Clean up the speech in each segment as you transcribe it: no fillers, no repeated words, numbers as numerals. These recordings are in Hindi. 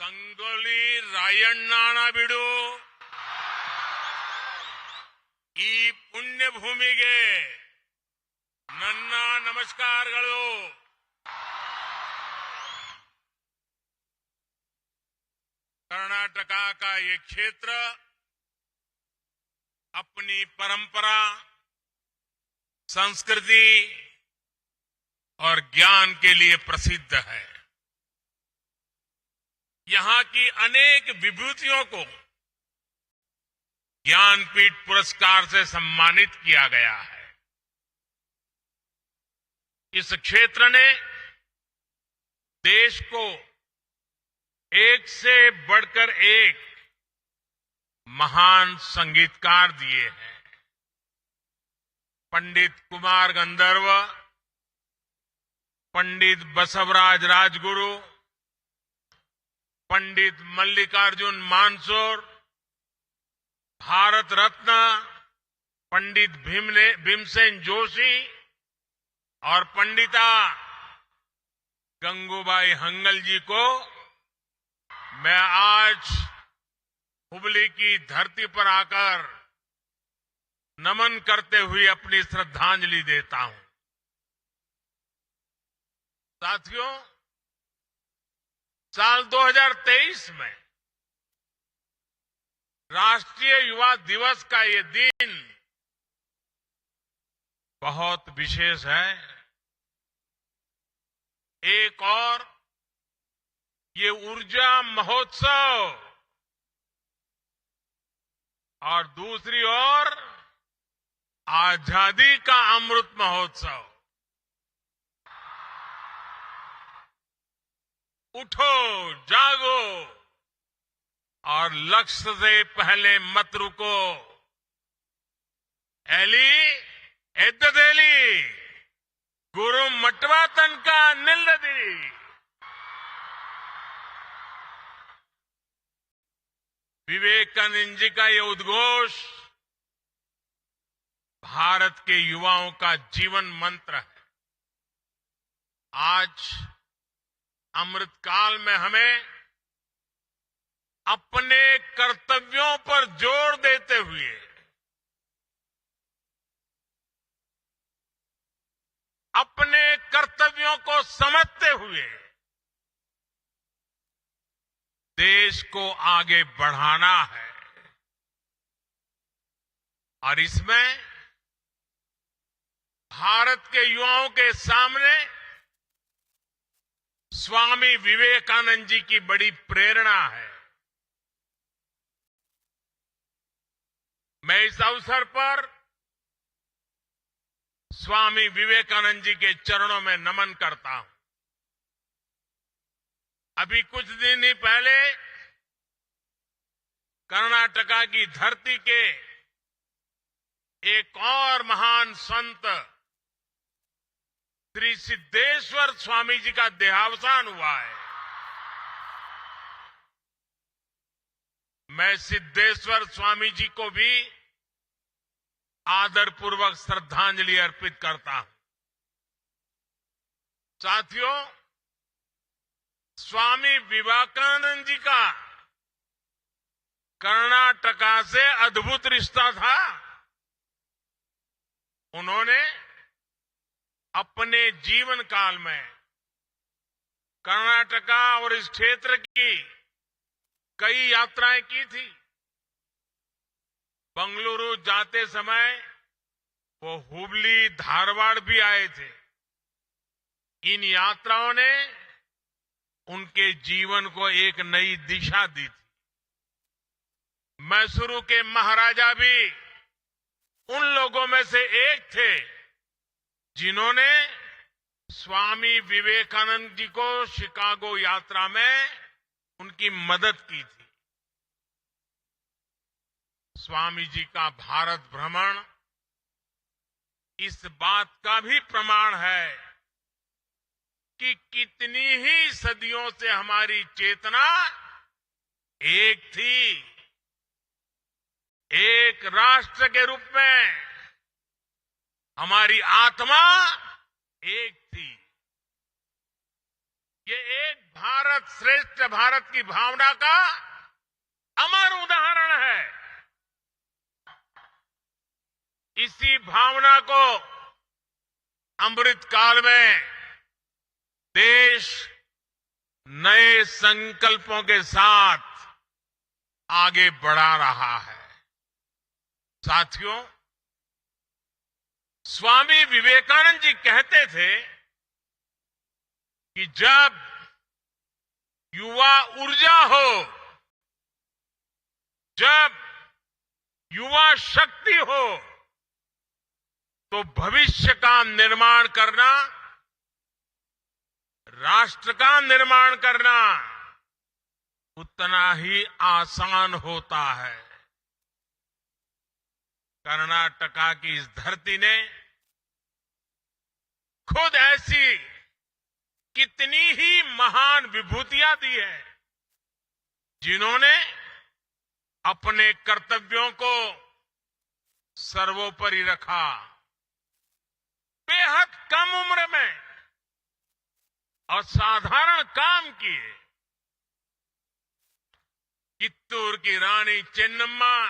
ಸಂಗೊಳ್ಳಿ ರಾಯಣ್ಣನ ಬಿಡು ಈ ಪುಣ್ಯ ಭೂಮಿಗೆ ನನ್ನ ನಮಸ್ಕಾರಗಳು। कर्नाटका का ये क्षेत्र अपनी परंपरा, संस्कृति और ज्ञान के लिए प्रसिद्ध है। यहां की अनेक विभूतियों को ज्ञानपीठ पुरस्कार से सम्मानित किया गया है। इस क्षेत्र ने देश को एक से बढ़कर एक महान संगीतकार दिए हैं। पंडित कुमार गंधर्व, पंडित बसवराज राजगुरु, पंडित मल्लिकार्जुन मानसोर, भारत रत्न पंडित भीमसेन जोशी और पंडिता गंगूबाई हंगल जी को मैं आज हुबली की धरती पर आकर नमन करते हुए अपनी श्रद्धांजलि देता हूं। साथियों, साल 2023 में राष्ट्रीय युवा दिवस का ये दिन बहुत विशेष है। एक और ये ऊर्जा महोत्सव और दूसरी ओर आजादी का अमृत महोत्सव। उठो, जागो और लक्ष्य से पहले मत रुको। एली एद्ददेली गुरु मटवा तनका निल्लदी। विवेकानंद जी का ये उद्घोष भारत के युवाओं का जीवन मंत्र है। आज अमृतकाल में हमें अपने कर्तव्यों पर जोर देते हुए अपने कर्तव्यों को समझते हुए देश को आगे बढ़ाना है। और इसमें भारत के युवाओं के सामने स्वामी विवेकानंद जी की बड़ी प्रेरणा है। मैं इस अवसर पर स्वामी विवेकानंद जी के चरणों में नमन करता हूं। अभी कुछ दिन ही पहले कर्नाटका की धरती के एक और महान संत श्री सिद्धेश्वर स्वामी जी का देहावसान हुआ है। मैं सिद्धेश्वर स्वामी जी को भी आदरपूर्वक श्रद्धांजलि अर्पित करता हूं। साथियों, स्वामी विवेकानंद जी का कर्नाटका से अद्भुत रिश्ता था। उन्होंने अपने जीवन काल में कर्नाटका और इस क्षेत्र की कई यात्राएं की थी। बंगलुरु जाते समय वो हुबली, धारवाड़ भी आए थे। इन यात्राओं ने उनके जीवन को एक नई दिशा दी थी। मैसूरू के महाराजा भी उन लोगों में से एक थे जिन्होंने स्वामी विवेकानंद जी को शिकागो यात्रा में उनकी मदद की थी। स्वामी जी का भारत भ्रमण इस बात का भी प्रमाण है कि कितनी ही सदियों से हमारी चेतना एक थी। एक राष्ट्र के रूप में हमारी आत्मा एक थी। ये एक भारत श्रेष्ठ भारत की भावना का अमर उदाहरण है। इसी भावना को अमृत काल में देश नए संकल्पों के साथ आगे बढ़ा रहा है। साथियों, स्वामी विवेकानंद जी कहते थे कि जब युवा ऊर्जा हो, जब युवा शक्ति हो, तो भविष्य का निर्माण करना, राष्ट्र का निर्माण करना उतना ही आसान होता है। कर्नाटका की इस धरती ने खुद ऐसी कितनी ही महान विभूतियां दी है, जिन्होंने अपने कर्तव्यों को सर्वोपरि रखा। बेहद कम उम्र में असाधारण काम किए। चित्तूर की रानी चेन्नम्मा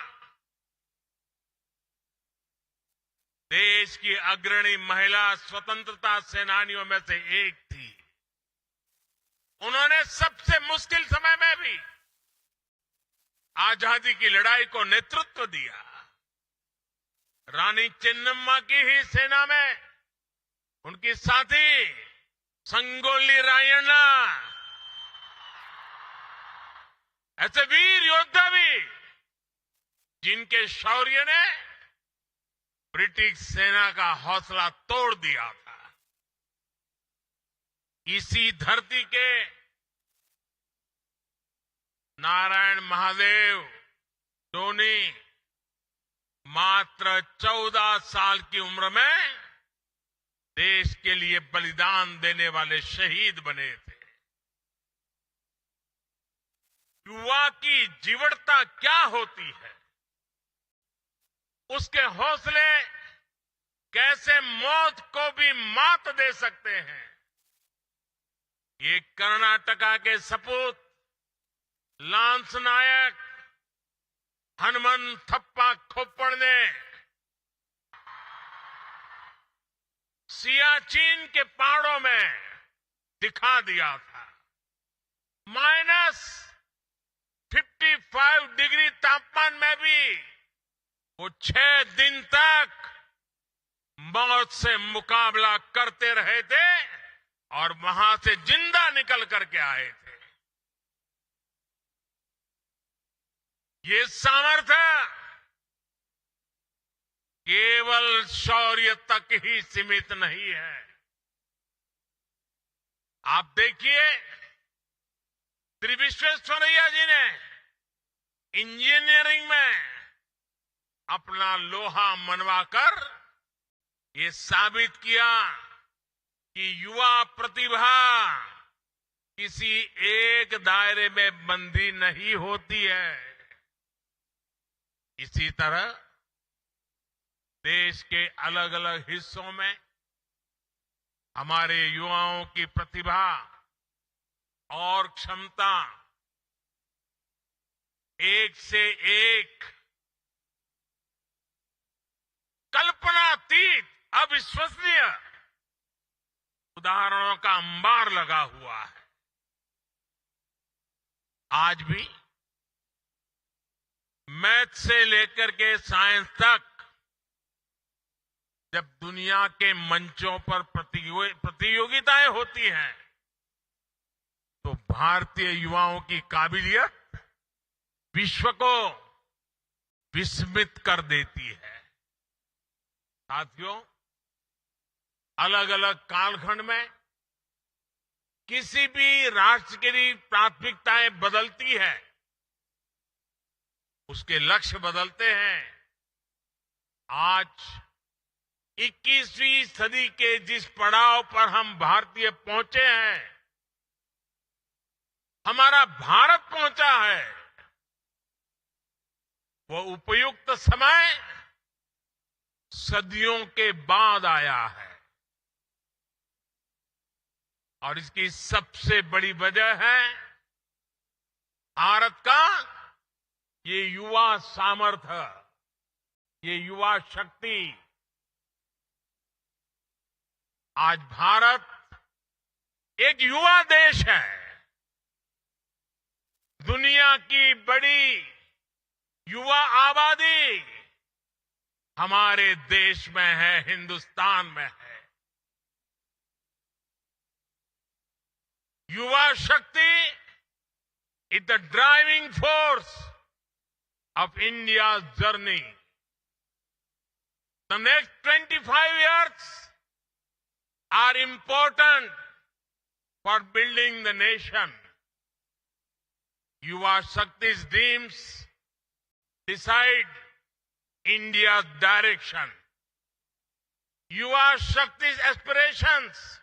देश की अग्रणी महिला स्वतंत्रता सेनानियों में से एक थी। उन्होंने सबसे मुश्किल समय में भी आजादी की लड़ाई को नेतृत्व दिया। रानी चेन्नम्मा की ही सेना में उनकी साथी संगोली रायण्णा, ऐसे वीर योद्धा भी, जिनके शौर्य ने ब्रिटिश सेना का हौसला तोड़ दिया था। इसी धरती के नारायण महादेव डोनी मात्र 14 साल की उम्र में देश के लिए बलिदान देने वाले शहीद बने थे। युवा की जीवटता क्या होती है, उसके हौसले कैसे मौत को भी मात दे सकते हैं, ये कर्नाटका के सपूत लांस नायक हनुमन थप्पा खोपड़ ने सियाचिन के पहाड़ों में दिखा दिया था। -55 डिग्री तापमान में भी वो 6 दिन तक मौत से मुकाबला करते रहे थे और वहां से जिंदा निकल करके आए थे। ये सामर्थ्य केवल शौर्य तक ही सीमित नहीं है। आप देखिए, श्री विश्वेश्वरैया जी ने इंजीनियरिंग में अपना लोहा मनवाकर ये साबित किया कि युवा प्रतिभा किसी एक दायरे में बंधी नहीं होती है। इसी तरह देश के अलग अलग हिस्सों में हमारे युवाओं की प्रतिभा और क्षमता एक से एक कल्पनातीत, अविश्वसनीय उदाहरणों का अंबार लगा हुआ है। आज भी मैथ से लेकर के साइंस तक जब दुनिया के मंचों पर प्रतियोगिताएं होती हैं, तो भारतीय युवाओं की काबिलियत विश्व को विस्मित कर देती है। साथियों, अलग अलग कालखंड में किसी भी राष्ट्र की प्राथमिकताएं बदलती है, उसके लक्ष्य बदलते हैं। आज 21वीं सदी के जिस पड़ाव पर हम भारतीय पहुंचे हैं, हमारा भारत पहुंचा है, वो उपयुक्त समय सदियों के बाद आया है। और इसकी सबसे बड़ी वजह है भारत का ये युवा सामर्थ्य, ये युवा शक्ति। आज भारत एक युवा देश है। दुनिया की बड़ी युवा आबादी हमारे देश में है, हिंदुस्तान में है। युवा शक्ति is the driving force of India's journey. The next 25 years are important for building the nation. Yuva Shakti's dreams decide India's direction. Yuva Shakti's aspirations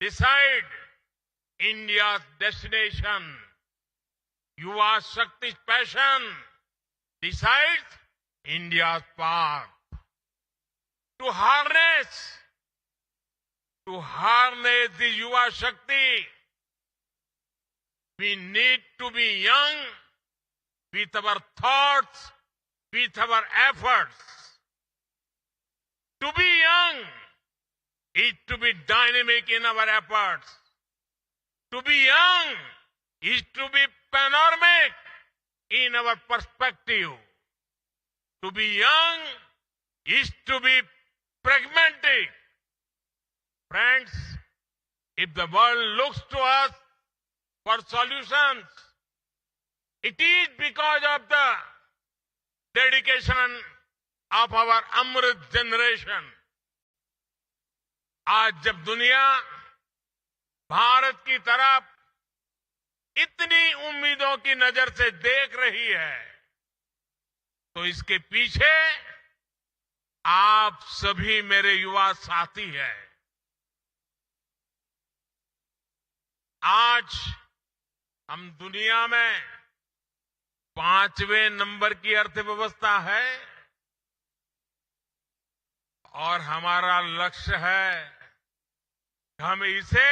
decide India's destination. Yuva Shakti's passion decides India's path. To harness the Yuva Shakti, we need to be young with our thoughts, with our efforts. To be young is to be dynamic in our efforts. To be young is to be panoramic in our perspective. To be young is to be pragmatic. Friends, if the world looks to us for solutions, it is because of the dedication of our Amrit generation. आज जब दुनिया भारत की तरफ इतनी उम्मीदों की नजर से देख रही है, तो इसके पीछे आप सभी मेरे युवा साथी हैं। आज हम दुनिया में 5वें नंबर की अर्थव्यवस्था है और हमारा लक्ष्य है कि हम इसे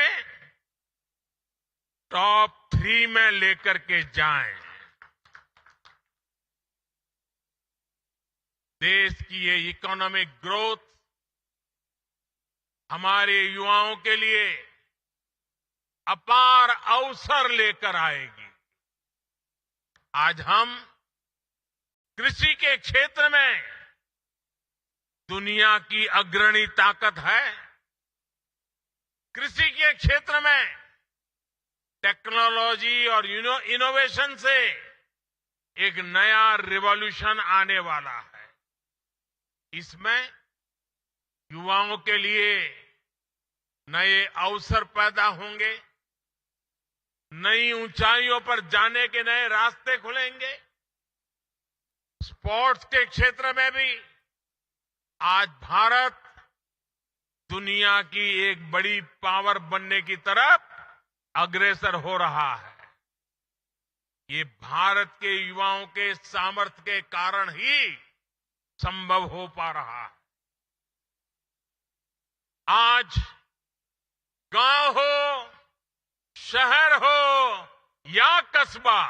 टॉप 3 में लेकर के जाएं। देश की ये इकोनॉमिक ग्रोथ हमारे युवाओं के लिए अपार अवसर लेकर आएगी। आज हम कृषि के क्षेत्र में दुनिया की अग्रणी ताकत है। कृषि के क्षेत्र में टेक्नोलॉजी और इनोवेशन से एक नया रिवॉल्यूशन आने वाला है। इसमें युवाओं के लिए नए अवसर पैदा होंगे, नई ऊंचाइयों पर जाने के नए रास्ते खुलेंगे। स्पोर्ट्स के क्षेत्र में भी आज भारत दुनिया की एक बड़ी पावर बनने की तरफ अग्रसर हो रहा है। ये भारत के युवाओं के सामर्थ्य के कारण ही संभव हो पा रहा है। आज गांव हो, शहर हो या कस्बा,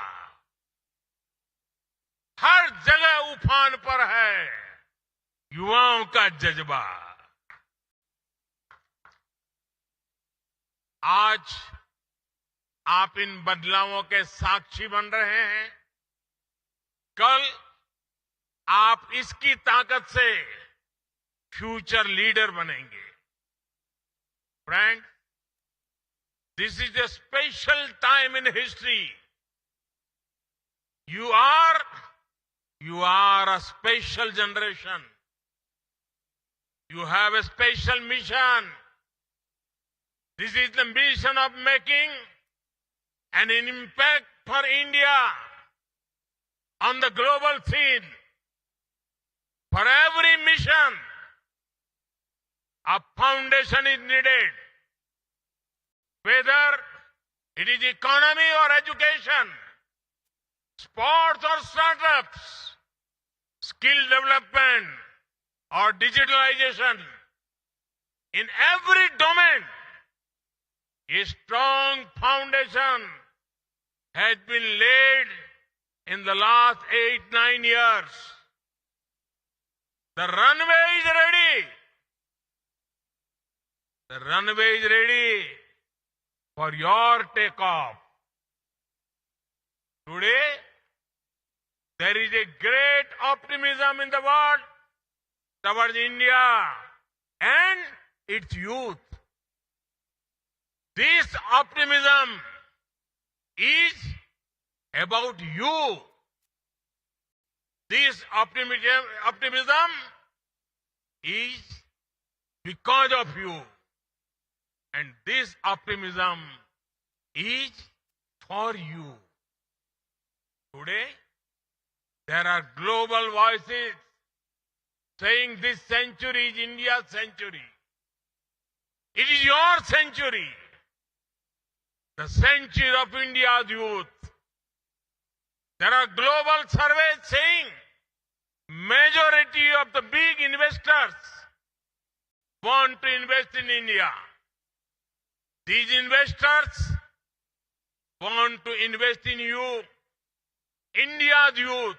हर जगह उफान पर है युवाओं का जज्बा। आज आप इन बदलावों के साक्षी बन रहे हैं। कल आप इसकी ताकत से फ्यूचर लीडर बनेंगे। Friends, this is a special time in history. You are a special generation. You have a special mission. This is the mission of making an impact for India on the global scene. For every mission, a foundation is needed. Whether it is economy or education, sports or startups, skill development or digitalization, in every domain, A strong foundation has been laid in the last 8-9 years. The runway is ready. The runway is ready for your takeoff. Today, there is a great optimism in the world towards India and its youth. This optimism is about you. This optimism is because of you. And this optimism is for you. Today, there are global voices saying this century is India's century. It is your century. The century of India's youth. There are global surveys saying majority of the big investors want to invest in India. These investors want to invest in you, India's youth.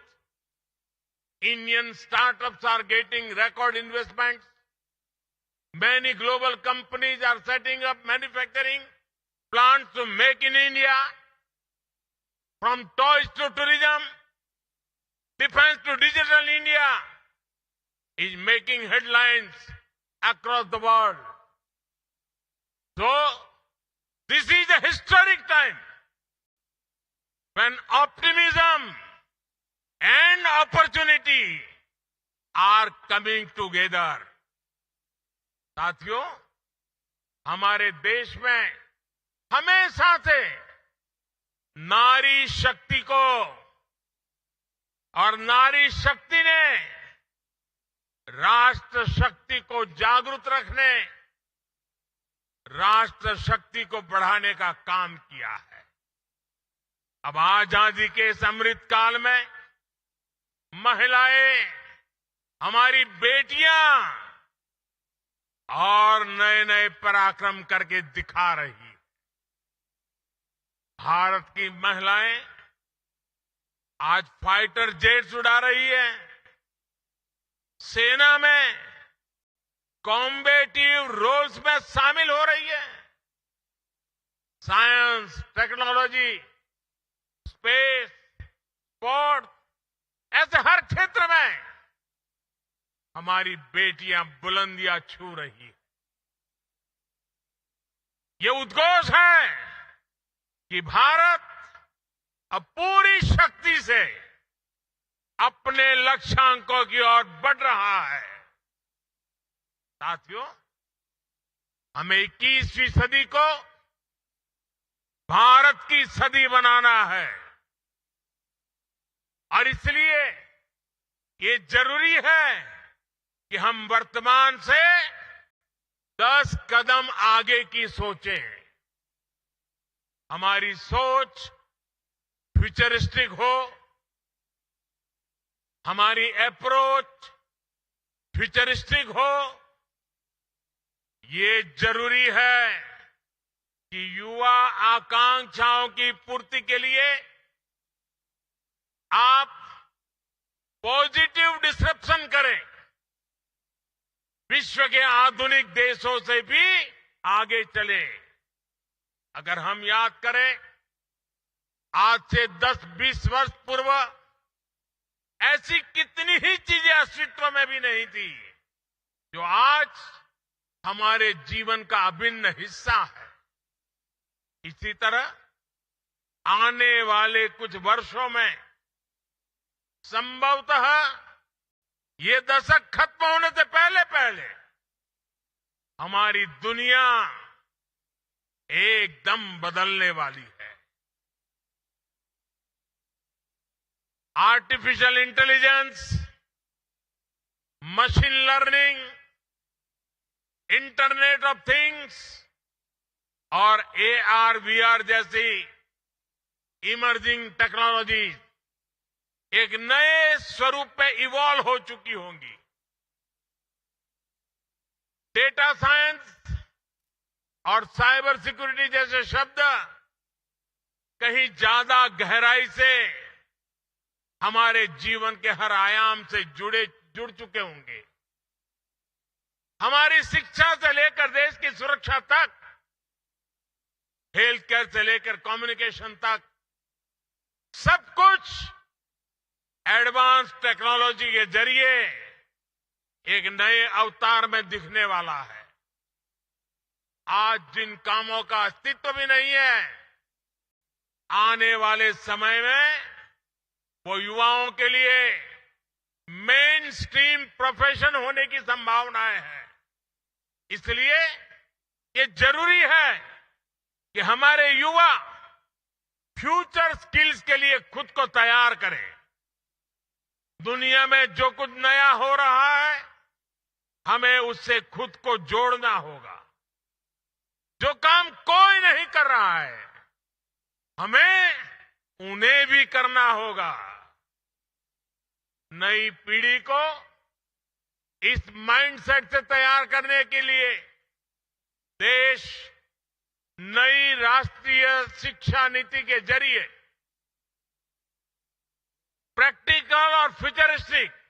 Indian startups are getting record investments. Many global companies are setting up manufacturing plants to make in India. From toys to tourism, defense to digital India is making headlines across the world. So, this is a historic time when optimism and opportunity are coming together. साथियों, हमारे देश में हमेशा से नारी शक्ति को और नारी शक्ति ने राष्ट्र शक्ति को जागृत रखने, राष्ट्र शक्ति को बढ़ाने का काम किया है। अब आजादी के इस अमृत काल में महिलाएं, हमारी बेटियां और नए नए पराक्रम करके दिखा रही है। भारत की महिलाएं आज फाइटर जेट्स उड़ा रही है, सेना में कॉम्बेटिव रोल्स में शामिल हो रही है। साइंस, टेक्नोलॉजी, स्पेस, स्पोर्ट्स, ऐसे हर क्षेत्र में हमारी बेटियां बुलंदियां छू रही है। ये उद्घोष है कि भारत अब पूरी शक्ति से अपने लक्ष्यांकों की ओर बढ़ रहा है। साथियों, हमें 21वीं सदी को भारत की सदी बनाना है और इसलिए ये जरूरी है कि हम वर्तमान से 10 कदम आगे की सोचें। हमारी सोच फ्यूचरिस्टिक हो, हमारी अप्रोच फ्यूचरिस्टिक हो। ये जरूरी है कि युवा आकांक्षाओं की पूर्ति के लिए आप पॉजिटिव डिसरप्शन करें, विश्व के आधुनिक देशों से भी आगे चले। अगर हम याद करें, आज से 10-20 वर्ष पूर्व ऐसी कितनी ही चीजें अस्तित्व में भी नहीं थी जो आज हमारे जीवन का अभिन्न हिस्सा है। इसी तरह आने वाले कुछ वर्षों में संभवतः ये दशक खत्म होने से पहले पहले हमारी दुनिया एकदम बदलने वाली है। Artificial intelligence, machine learning, internet of things और AR/VR जैसी इमर्जिंग टेक्नोलॉजी एक नए स्वरूप में इवॉल्व हो चुकी होंगी। डेटा साइंस, और साइबर सिक्योरिटी जैसे शब्द कहीं ज्यादा गहराई से हमारे जीवन के हर आयाम से जुड़ चुके होंगे। हमारी शिक्षा से लेकर देश की सुरक्षा तक, हेल्थ केयर से लेकर कम्युनिकेशन तक, सब कुछ एडवांस टेक्नोलॉजी के जरिए एक नए अवतार में दिखने वाला है। आज जिन कामों का अस्तित्व भी नहीं है, आने वाले समय में वो युवाओं के लिए मेन स्ट्रीम प्रोफेशन होने की संभावनाएं हैं। इसलिए ये जरूरी है कि हमारे युवा फ्यूचर स्किल्स के लिए खुद को तैयार करें। दुनिया में जो कुछ नया हो रहा है, हमें उससे खुद को जोड़ना होगा। जो काम कोई नहीं कर रहा है, हमें उन्हें भी करना होगा। नई पीढ़ी को इस माइंडसेट से तैयार करने के लिए देश नई राष्ट्रीय शिक्षा नीति के जरिए प्रैक्टिकल और फ्यूचरिस्टिक